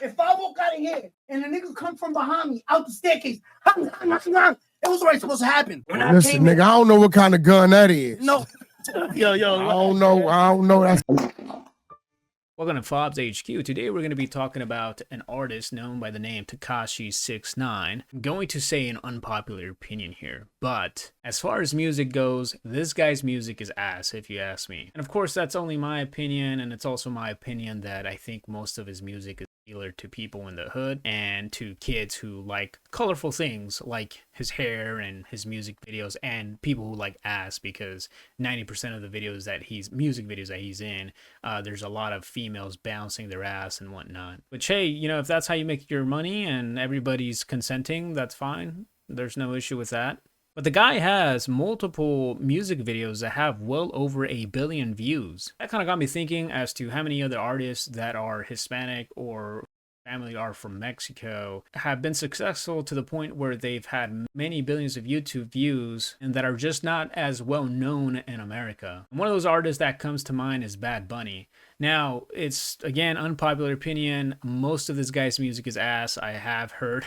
If I walk out of here and the nigga come from behind me out the staircase, it was already supposed to happen. Listen, nigga, I don't know what kind of gun that is. No. Yo. I don't know. That's Welcome to Fob's HQ. Today we're going to be talking about an artist known by the name Tekashi 6ix9ine. I'm going to say an unpopular opinion here, but as far as music goes, this guy's music is ass if you ask me. And of course that's only my opinion, and it's also my opinion that I think most of his music is appealing to people in the hood and to kids who like colorful things like his hair and his music videos, and people who like ass, because 90% of the videos that music videos that he's in, there's a lot of females bouncing their ass and whatnot. Which, hey, you know, if that's how you make your money and everybody's consenting, that's fine. There's no issue with that. But the guy has multiple music videos that have well over 1 billion views. That kind of got me thinking as to how many other artists that are Hispanic or family are from Mexico have been successful to the point where they've had many billions of YouTube views and that are just not as well known in America. And one of those artists that comes to mind is Bad Bunny. Now, it's, again, unpopular opinion. Most of this guy's music is ass. I have heard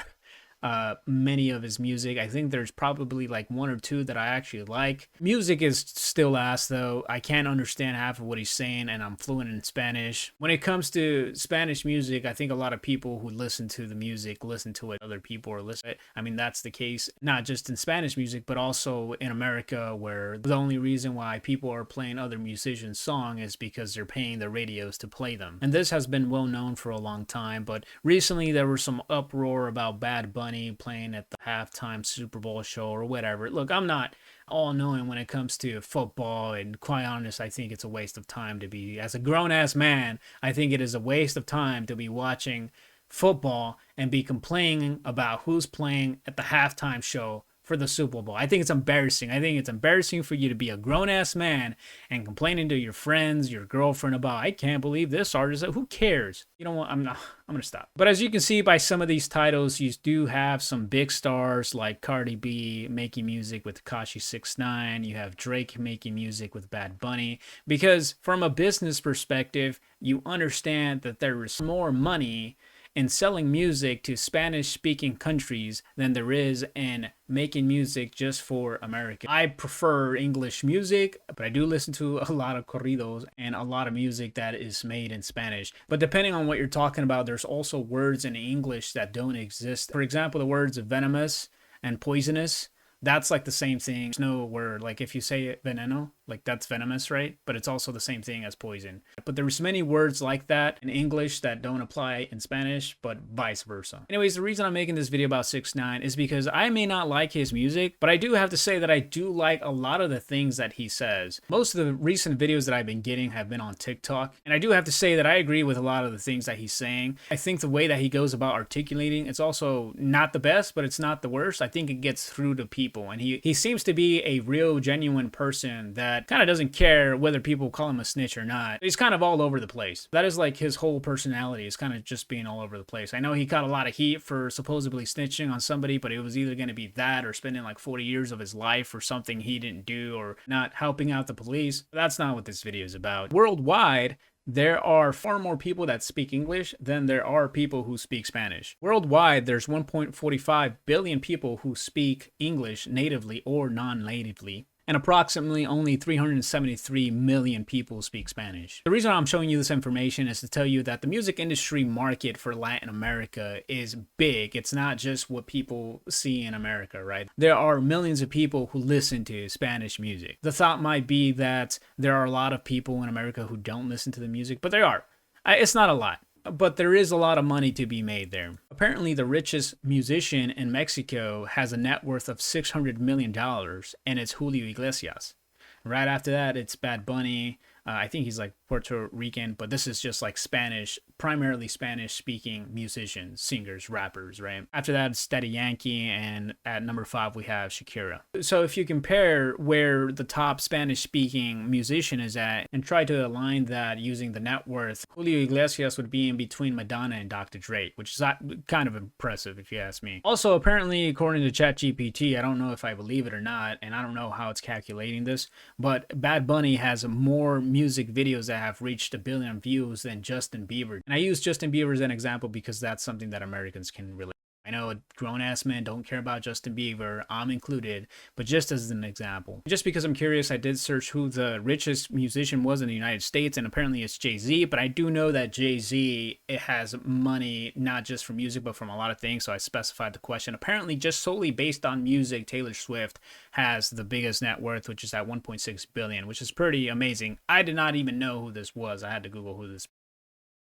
many of his music. I think there's probably like 1 or 2 that I actually like. Music is still ass though. I can't understand half of what he's saying, and I'm fluent in Spanish. When it comes to Spanish music, I think a lot of people who listen to the music listen to what other people are listening to. I mean, that's the case not just in Spanish music, but also in America, where the only reason why people are playing other musicians' song is because they're paying their radios to play them. And this has been well known for a long time, but recently there was some uproar about Bad Bunny playing at the halftime Super Bowl show or whatever. Look, I'm not all-knowing when it comes to football, and quite honest, I think it's a waste of time to be, as a grown-ass man, I think it is a waste of time to be watching football and be complaining about who's playing at the halftime show for the Super Bowl. I think it's embarrassing. I think it's embarrassing for you to be a grown-ass man and complaining to your friends, your girlfriend about, I can't believe this artist. Who cares? You know what? I'm going to stop. But as you can see by some of these titles, you do have some big stars like Cardi B making music with Tekashi 6ix9ine. You have Drake making music with Bad Bunny. Because from a business perspective, you understand that there is more money in selling music to Spanish-speaking countries than there is in making music just for America. I prefer English music, but I do listen to a lot of corridos and a lot of music that is made in Spanish. But depending on what you're talking about, there's also words in English that don't exist. For example, the words venomous and poisonous, that's like the same thing. There's no word, like if you say veneno, like that's venomous, right? But it's also the same thing as poison. But there's many words like that in English that don't apply in Spanish, but vice versa. Anyways, the reason I'm making this video about 6ix9ine is because I may not like his music, but I do have to say that I do like a lot of the things that he says. Most of the recent videos that I've been getting have been on TikTok, and I do have to say that I agree with a lot of the things that he's saying. I think the way that he goes about articulating, it's also not the best, but it's not the worst. I think it gets through to people. And he seems to be a real genuine person that kind of doesn't care whether people call him a snitch or not. He's kind of all over the place. That is like his whole personality, is kind of just being all over the place. I know he got a lot of heat for supposedly snitching on somebody, but it was either going to be that or spending like 40 years of his life for something he didn't do, or not helping out the police. But that's not what this video is about. Worldwide, there are far more people that speak English than there are people who speak Spanish. Worldwide, there's 1.45 billion people who speak English natively or non-natively, and approximately only 373 million people speak Spanish. The reason I'm showing you this information is to tell you that the music industry market for Latin America is big. It's not just what people see in America, right? There are millions of people who listen to Spanish music. The thought might be that there are a lot of people in America who don't listen to the music, but there are. It's not a lot, but there is a lot of money to be made there. Apparently, the richest musician in Mexico has a net worth of $600 million, and it's Julio Iglesias. Right after that, it's Bad Bunny. I think he's like Puerto Rican, but this is just like Spanish, primarily Spanish-speaking musicians, singers, rappers, right? After that, it's Daddy Yankee, and at number 5, we have Shakira. So if you compare where the top Spanish-speaking musician is at and try to align that using the net worth, Julio Iglesias would be in between Madonna and Dr. Dre, which is kind of impressive if you ask me. Also, apparently, according to ChatGPT, I don't know if I believe it or not, and I don't know how it's calculating this, but Bad Bunny has more music videos that have reached 1 billion views than Justin Bieber. And I use Justin Bieber as an example because that's something that Americans can relate. I know grown-ass men don't care about Justin Bieber, I'm included, but just as an example. Just because I'm curious, I did search who the richest musician was in the United States, and apparently it's Jay-Z, but I do know that Jay-Z, it has money not just from music, but from a lot of things, so I specified the question. Apparently, just solely based on music, Taylor Swift has the biggest net worth, which is at 1.6 billion, which is pretty amazing. I did not even know who this was. I had to Google who this was.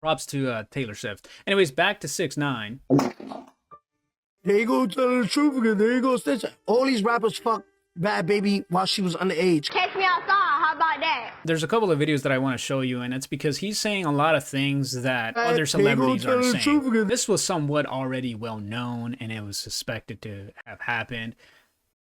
Props to Taylor Swift. Anyways, back to 6ix9ine. There you go, telling the truth again. There you go, Stitch. All these rappers fuck Bad Baby while she was underage. Catch me outside, how about that? There's a couple of videos that I want to show you, and it's because he's saying a lot of things that other celebrities are saying. This was somewhat already well known, and it was suspected to have happened.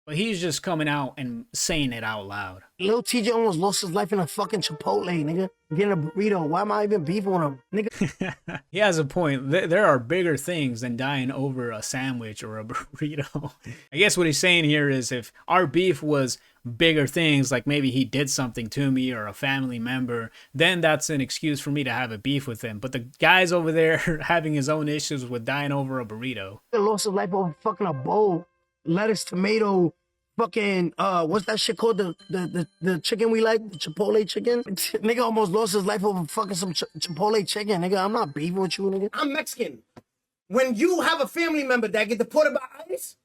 But he's just coming out and saying it out loud. Lil TJ almost lost his life in a fucking Chipotle, nigga. Getting a burrito. Why am I even beefing with him, nigga? He has a point. There are bigger things than dying over a sandwich or a burrito. I guess what he's saying here is if our beef was bigger things, like maybe he did something to me or a family member, then that's an excuse for me to have a beef with him. But the guy's over there having his own issues with dying over a burrito. He lost his life over fucking a bowl, lettuce, tomato, fucking what's that shit called? The chicken we like, the Chipotle chicken. Nigga almost lost his life over fucking some Chipotle chicken. Nigga, I'm not beefing with you, nigga. I'm Mexican. When you have a family member that get deported by ICE,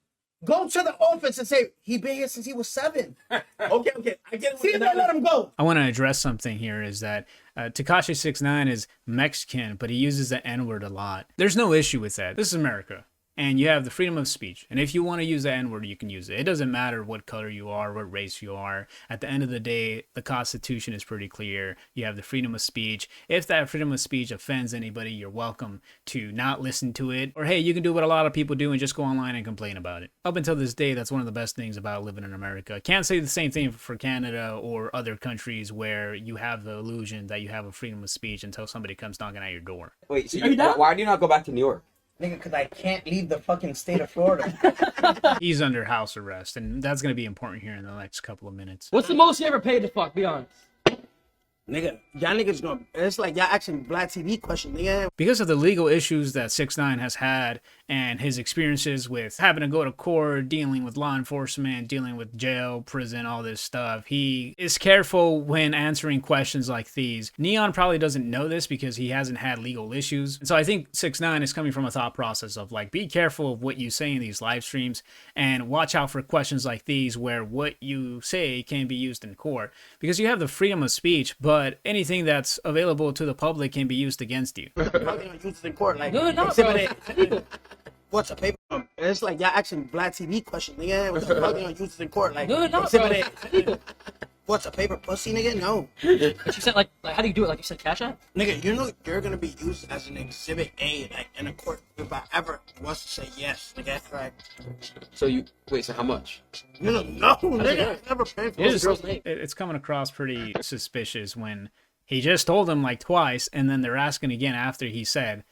go to the office and say he been here since he was 7. Okay, I get it. See if they let him go. I want to address something here is that Tekashi 6ix9ine is Mexican, but he uses the N-word a lot. There's no issue with that. This is America. And you have the freedom of speech. And if you want to use the N-word, you can use it. It doesn't matter what color you are, what race you are. At the end of the day, the Constitution is pretty clear. You have the freedom of speech. If that freedom of speech offends anybody, you're welcome to not listen to it. Or hey, you can do what a lot of people do and just go online and complain about it. Up until this day, that's one of the best things about living in America. Can't say the same thing for Canada or other countries where you have the illusion that you have a freedom of speech until somebody comes knocking at your door. Wait, so why do you not go back to New York? Nigga, because I can't leave the fucking state of Florida. He's under house arrest, and that's going to be important here in the next couple of minutes. What's the most you ever paid to fuck? Be honest. Nigga, y'all niggas gonna, it's like y'all asking Black TV questions, nigga. Because of the legal issues that 6ix9ine has had and his experiences with having to go to court, dealing with law enforcement, dealing with jail, prison, all this stuff, he is careful when answering questions like these. Neon probably doesn't know this because he hasn't had legal issues. And so I think 6ix9ine is coming from a thought process of like, be careful of what you say in these live streams and watch out for questions like these where what you say can be used in court. Because you have the freedom of speech, but anything that's available to the public can be used against you. Used in court, like, No, no, exhibit what's a paper? It's like y'all asking Black TV questions, nigga. What's the fuck used in court, like, No, no, exhibit what's a paper pussy, nigga? No. But you said like how do you do it? Like you said, Cash App? Nigga, you know you're gonna be used as an exhibit A, like in a court, if I ever was to say yes, nigga. Right. So you wait. So how much? No, nigga, I never paid for it. It's coming across pretty suspicious when he just told them like twice, and then they're asking again after he said,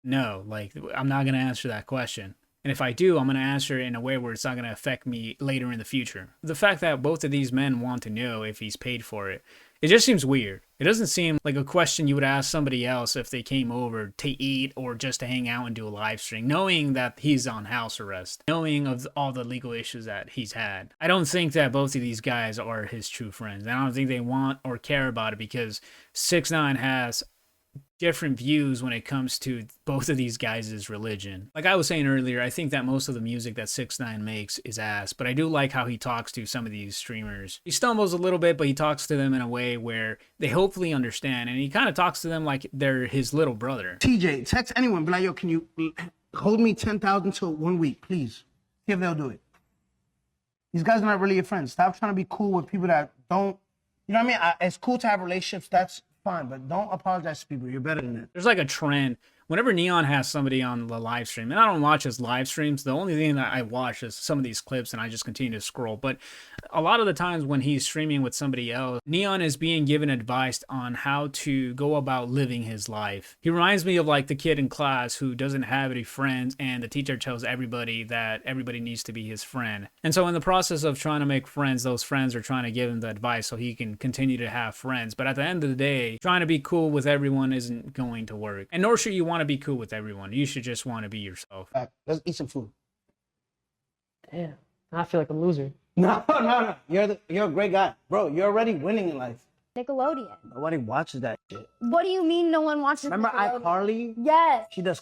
no, like, I'm not going to answer that question. And if I do, I'm going to answer it in a way where it's not going to affect me later in the future. The fact that both of these men want to know if he's paid for it, it just seems weird. It doesn't seem like a question you would ask somebody else if they came over to eat or just to hang out and do a live stream, knowing that he's on house arrest, knowing of all the legal issues that he's had. I don't think that both of these guys are his true friends. I don't think they want or care about it because 6ix9ine has different views when it comes to both of these guys' religion. Like I was saying earlier, I think that most of the music that 6ix9ine makes is ass, but I do like how he talks to some of these streamers. He stumbles a little bit, but he talks to them in a way where they hopefully understand, and he kind of talks to them like they're his little brother. TJ, text anyone, be like, yo, can you hold me 10,000 till 1 week, please? See if they'll do it. These guys are not really your friends. Stop trying to be cool with people that don't, you know what I mean? It's cool to have relationships, that's fine, but don't apologize to people. You're better than that. There's like a trend whenever Neon has somebody on the live stream, and I don't watch his live streams, the only thing that I watch is some of these clips and I just continue to scroll. But a lot of the times when he's streaming with somebody else, Neon is being given advice on how to go about living his life. He reminds me of like the kid in class who doesn't have any friends and the teacher tells everybody that everybody needs to be his friend. And so in the process of trying to make friends, those friends are trying to give him the advice so he can continue to have friends. But at the end of the day, trying to be cool with everyone isn't going to work. And nor should you want to be cool with everyone. You should just want to be yourself. Let's eat some food. Damn. I feel like a loser. No. You're a great guy. Bro, you're already winning in life. Nickelodeon. Nobody watches that shit. What do you mean no one watches Remember Nickelodeon? iCarly? Yes. She does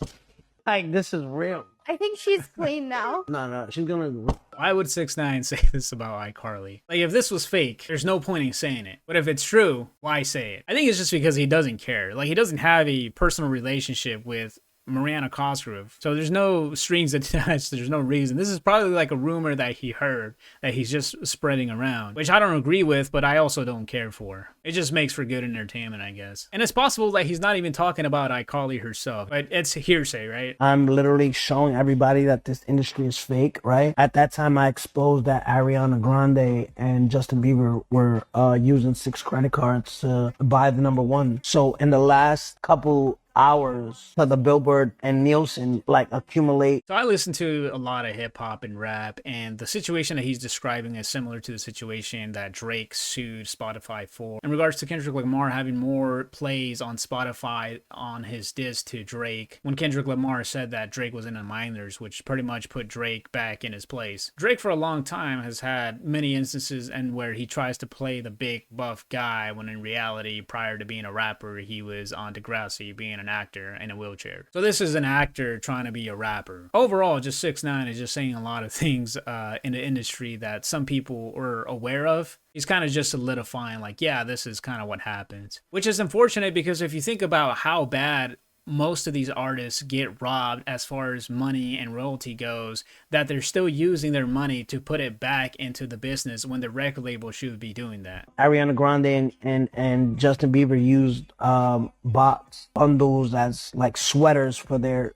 like this is real. I think she's clean now. No, she's gonna. Why would 6ix9ine say this about iCarly? Like, if this was fake, there's no point in saying it. But if it's true, why say it? I think it's just because he doesn't care. Like, he doesn't have a personal relationship with Mariana Cosgrove. So there's no strings attached. There's no reason. This is probably like a rumor that he heard that he's just spreading around, which I don't agree with, but I also don't care for. It just makes for good entertainment, I guess. And it's possible that he's not even talking about iCarly herself, but it's hearsay, right? I'm literally showing everybody that this industry is fake, right? At that time, I exposed that Ariana Grande and Justin Bieber were using 6 credit cards to buy the #1. So in the last couple hours, the Billboard and Nielsen like accumulate. So I listen to a lot of hip hop and rap, and the situation that he's describing is similar to the situation that Drake sued Spotify for. In regards to Kendrick Lamar having more plays on Spotify on his diss to Drake, when Kendrick Lamar said that Drake was in the minors, which pretty much put Drake back in his place. Drake for a long time has had many instances and where he tries to play the big buff guy when in reality, prior to being a rapper, he was on Degrassi being an actor in a wheelchair. So this is an actor trying to be a rapper. Overall, just 6ix9ine is just saying a lot of things in the industry that some people are aware of. He's kind of just solidifying like, yeah, this is kind of what happens. Which is unfortunate because if you think about how bad most of these artists get robbed as far as money and royalty goes, that they're still using their money to put it back into the business when the record label should be doing that. Ariana Grande and Justin Bieber used box bundles as like sweaters for their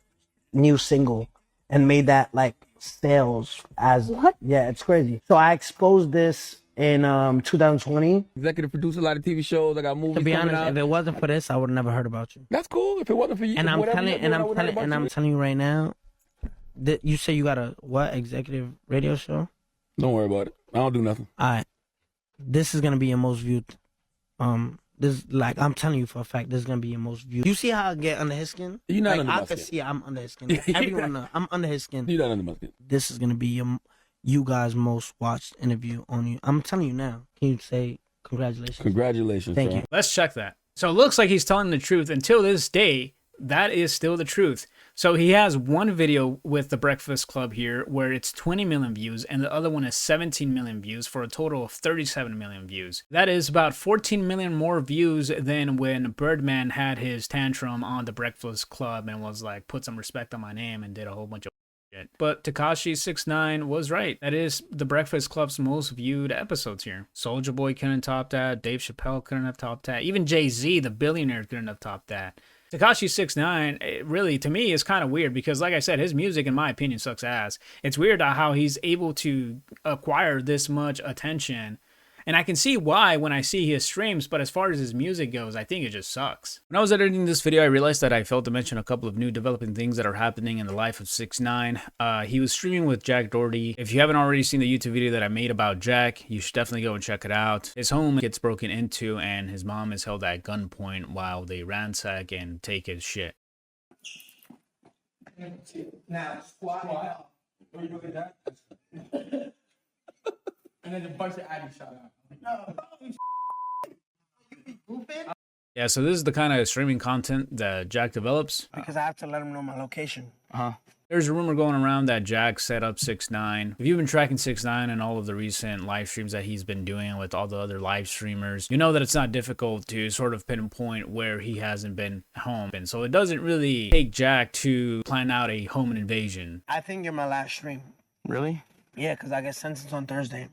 new single and made that like sales as what? Yeah, it's crazy. So I exposed this in 2020. Executive producer a lot of TV shows. I got movies. To be coming honest, out. if it wasn't for this, I would have never heard about you. That's cool. If it wasn't for you, And I'm whatever telling, you do, and I I'm would telling, know and about I'm you. telling you right now, that you say you got a what executive radio show? Don't worry about it. I don't do nothing. All right, this is gonna be your most viewed. This like I'm telling you for a fact, this is gonna be your most viewed. You see how I get under his skin? You're not like, under I my can skin. see I'm under his skin. Everyone knows I'm under his skin. You're not under my skin. This is gonna be you guys' most watched interview on you. I'm telling you now. Can you say congratulations? Congratulations. Thank son. you. Let's check that. So it looks like he's telling the truth. Until this day, that is still the truth. So he has one video with the Breakfast Club here where it's 20 million views and the other one is 17 million views for a total of 37 million views. That is about 14 million more views than when Birdman had his tantrum on the Breakfast Club and was like, put some respect on my name and did a whole bunch of shit. But Tekashi 6ix9ine was right. That is the Breakfast Club's most viewed episodes here. Soulja Boy couldn't top that. Dave Chappelle couldn't have topped that. Even Jay-Z, the billionaire, couldn't have topped that. Tekashi 6ix9ine, really, to me, is kind of weird because, like I said, his music, in my opinion, sucks ass. It's weird how he's able to acquire this much attention. And I can see why when I see his streams, but as far as his music goes, I think it just sucks. When I was editing this video, I realized that I failed to mention a couple of new developing things that are happening in the life of 6ix9ine. He was streaming with Jack Doherty. If you haven't already seen the YouTube video that I made about Jack, you should definitely go and check it out. His home gets broken into and his mom is held at gunpoint while they ransack and take his shit. Now, squat. Where you looking at that? And then a bunch of ID shot out. Yeah, so this is the kind of streaming content that Jack develops. Because I have to let him know my location. There's a rumor going around that Jack set up 6ix9ine. If you've been tracking 6ix9ine and all of the recent live streams that he's been doing with all the other live streamers, you know that it's not difficult to sort of pinpoint where he hasn't been home. And so it doesn't really take Jack to plan out a home invasion. I think you're my last stream. Really? Yeah, because I get sentenced on Thursday.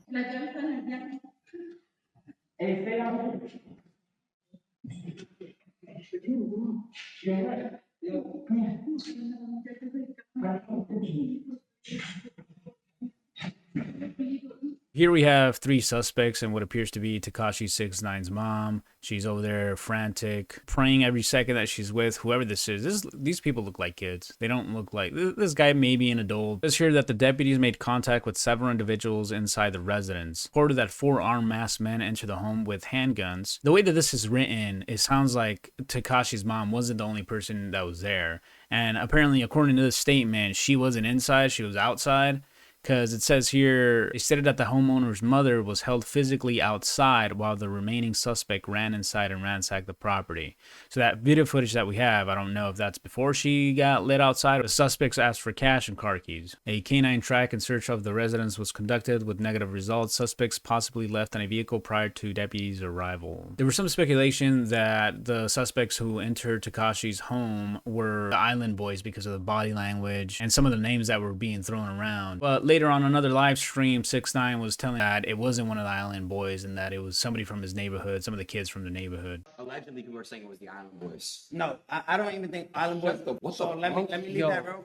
Here we have three suspects and what appears to be Tekashi 6ix9ine's mom. She's over there frantic, praying every second that she's with whoever this is. These people look like kids. They don't look like... This guy may be an adult. It's here that the deputies made contact with several individuals inside the residence. Reported that 4 armed masked men entered the home with handguns. The way that this is written, it sounds like Tekashi's mom wasn't the only person that was there. And apparently, according to this statement, she wasn't inside, she was outside. Because it says here, it stated that the homeowner's mother was held physically outside while the remaining suspect ran inside and ransacked the property. So that video footage that we have, I don't know if that's before she got let outside. The suspects asked for cash and car keys. A canine track and search of the residence was conducted with negative results. Suspects possibly left in a vehicle prior to deputies' arrival. There was some speculation that the suspects who entered Tekashi's home were the Island Boys because of the body language and some of the names that were being thrown around. But later on another live stream, 6ix9ine was telling that it wasn't one of the Island Boys and that it was somebody from his neighborhood, some of the kids from the neighborhood. Allegedly, people are saying it was the Island Boys. No, I don't even think Island Boys. So let me leave that real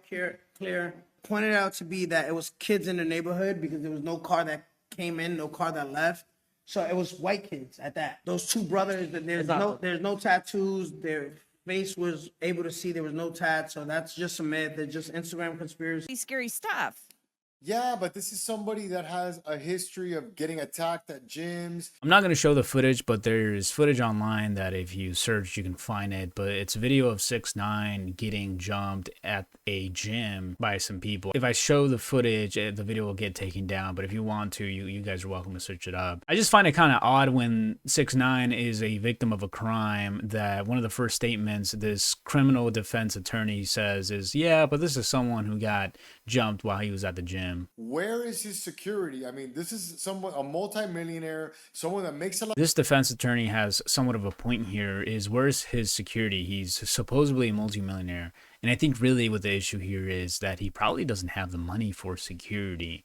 clear. Pointed out to be that it was kids in the neighborhood because there was no car that came in, no car that left. So it was white kids at that. Those two brothers, there's no tattoos. Their face was able to see there was no tat. So that's just a myth. It's just Instagram conspiracy. Scary stuff. Yeah, but this is somebody that has a history of getting attacked at gyms. I'm not going to show the footage, but there's footage online that if you search, you can find it. But it's a video of 6ix9ine getting jumped at a gym by some people. If I show the footage, the video will get taken down. But if you want to, you guys are welcome to search it up. I just find it kind of odd when 6ix9ine is a victim of a crime that one of the first statements this criminal defense attorney says is, yeah, but this is someone who got jumped while he was at the gym. Where is his security? I mean, this is someone, a multimillionaire, someone that makes a lot. This defense attorney has somewhat of a point here is where's his security? He's supposedly a multimillionaire. And I think really what the issue here is that he probably doesn't have the money for security.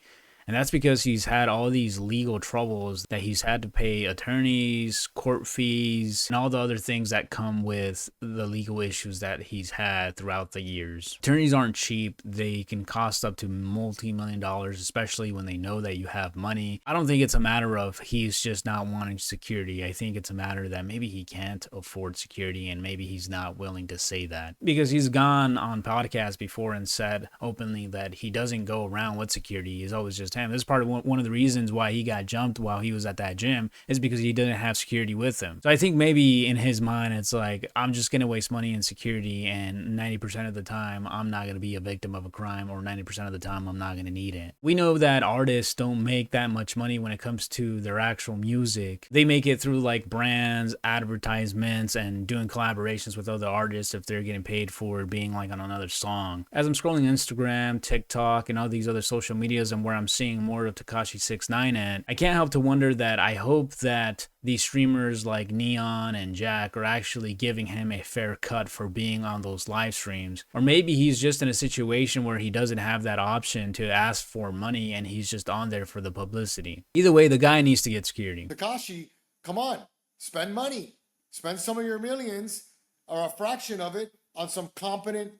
And that's because he's had all these legal troubles that he's had to pay attorneys, court fees, and all the other things that come with the legal issues that he's had throughout the years. Attorneys aren't cheap. They can cost up to multi-million dollars, especially when they know that you have money. I don't think it's a matter of he's just not wanting security. I think it's a matter that maybe he can't afford security and maybe he's not willing to say that. Because he's gone on podcasts before and said openly that he doesn't go around with security. He's always just him. This is part of one of the reasons why he got jumped while he was at that gym is because he didn't have security with him. So I think maybe in his mind, it's like, I'm just going to waste money in security and 90% of the time, I'm not going to be a victim of a crime or 90% of the time, I'm not going to need it. We know that artists don't make that much money when it comes to their actual music. They make it through like brands, advertisements, and doing collaborations with other artists if they're getting paid for being like on another song. As I'm scrolling Instagram, TikTok, and all these other social medias and where I'm seeing more of Tekashi 6ix9ine at, I can't help to wonder that I hope that these streamers like Neon and Jack are actually giving him a fair cut for being on those live streams. Or maybe he's just in a situation where he doesn't have that option to ask for money and he's just on there for the publicity. Either way, the guy needs to get security. Tekashi, come on, spend money. Spend some of your millions or a fraction of it on some competent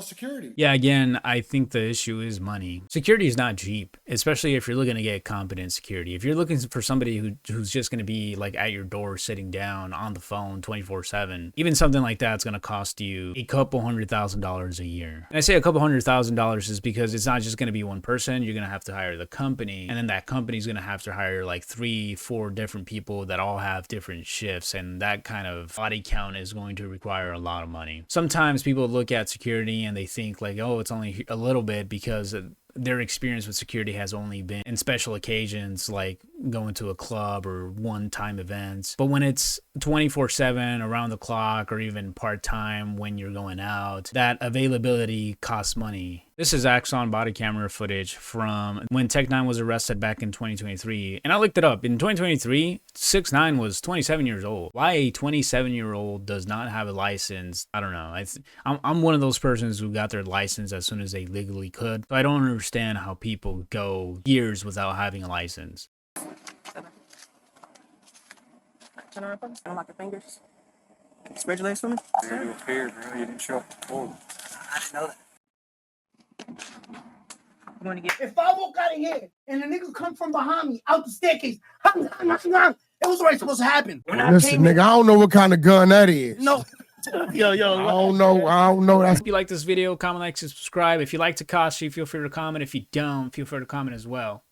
security. Yeah, again, I think the issue is money. Security is not cheap, especially if you're looking to get competent security. If you're looking for somebody who's just going to be like at your door sitting down on the phone 24/7, even something like that's going to cost you a couple $100,000 a year. And I say a couple $100,000 is because it's not just going to be one person. You're going to have to hire the company, and then that company's going to have to hire like 3-4 different people that all have different shifts, and that kind of body count is going to require a lot of money. Sometimes people look at security and they think like, oh, it's only a little bit because their experience with security has only been in special occasions like going to a club or one-time events. But when it's 24/7 around the clock or even part-time when you're going out, that availability costs money. This is Axon body camera footage from when Tech9 was arrested back in 2023. And I looked it up. In 2023, 6ix9ine was 27 years old. Why a 27-year-old does not have a license, I don't know. I'm one of those persons who got their license as soon as they legally could. So I don't understand how people go years without having a license. Turn around, unlock your fingers. Spread your legs for me. You're doing fair, bro. You didn't show up. Oh. I didn't know that. You want to get? If I walk out of here and the nigga come from behind me out the staircase, it was already supposed to happen. When I Listen, came nigga, in, I don't know what kind of gun that is. no, yo, I don't know. That's If you like this video, comment, like, subscribe. If you like Tekashi, feel free to comment. If you don't, feel free to comment as well.